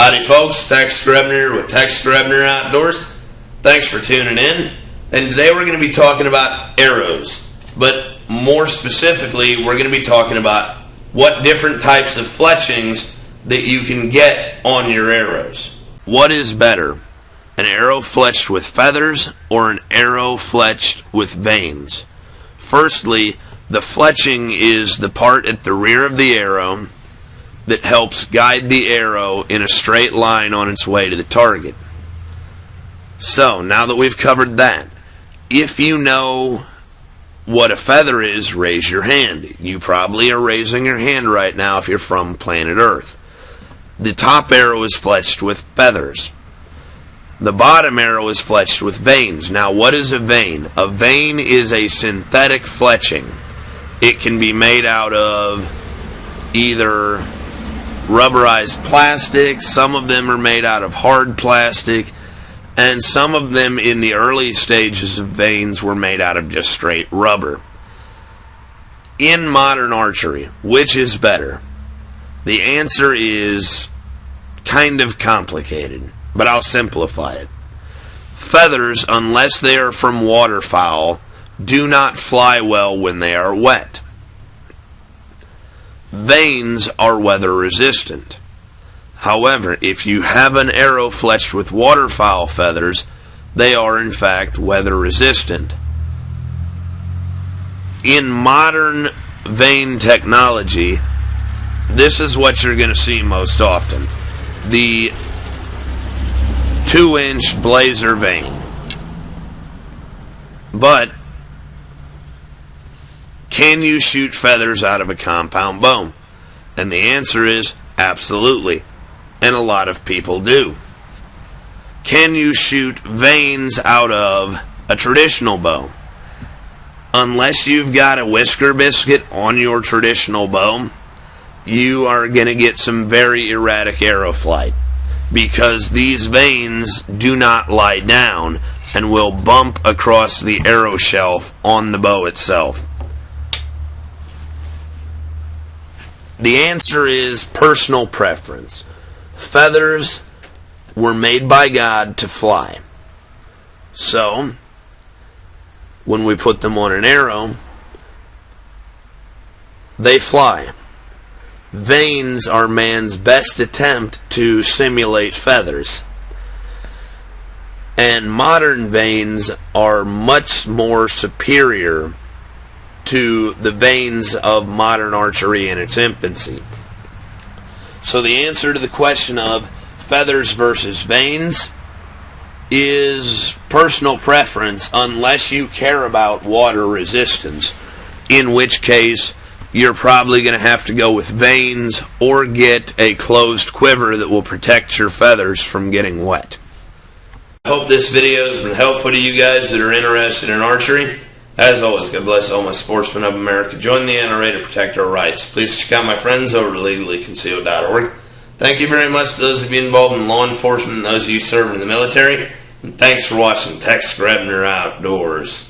Howdy folks, Tex Grebner with Tex Grebner Outdoors. Thanks for tuning in. And today we're going to be talking about arrows. But more specifically, we're going to be talking about what different types of fletchings that you can get on your arrows. What is better, an arrow fletched with feathers or an arrow fletched with vanes? Firstly, the fletching is the part at the rear of the arrow that helps guide the arrow in a straight line on its way to the target. So, now that we've covered that, if you know what a feather is, raise your hand. You probably are raising your hand right now if you're from planet Earth. The top arrow is fletched with feathers. The bottom arrow is fletched with vanes. Now, what is a vane? A vane is a synthetic fletching. It can be made out of either rubberized plastic, some of them are made out of hard plastic, and some of them in the early stages of vanes were made out of just straight rubber. In modern archery, which is better? The answer is kind of complicated, but I'll simplify it. Feathers, unless they are from waterfowl, do not fly well when they are wet. Vanes are weather resistant. However, if you have an arrow fletched with waterfowl feathers, they are in fact weather resistant. In modern vane technology, this is what you're going to see most often. The 2-inch blazer vane. But can you shoot feathers out of a compound bow? And the answer is absolutely. And a lot of people do. Can you shoot vanes out of a traditional bow? Unless you've got a whisker biscuit on your traditional bow, you are going to get some very erratic arrow flight, because these vanes do not lie down and will bump across the arrow shelf on the bow itself. The answer is personal preference. Feathers were made by God to fly. So, when we put them on an arrow, they fly. Vanes are man's best attempt to simulate feathers. And modern vanes are much more superior to the vanes of modern archery in its infancy. So the answer to the question of feathers versus vanes is personal preference, unless you care about water resistance, in which case you're probably going to have to go with vanes or get a closed quiver that will protect your feathers from getting wet. I hope this video has been helpful to you guys that are interested in archery. As always, God bless all my sportsmen of America. Join the NRA to protect our rights. Please check out my friends over at legallyconcealed.org. Thank you very much to those of you involved in law enforcement and those of you serving in the military. And thanks for watching Tex Grebner Outdoors.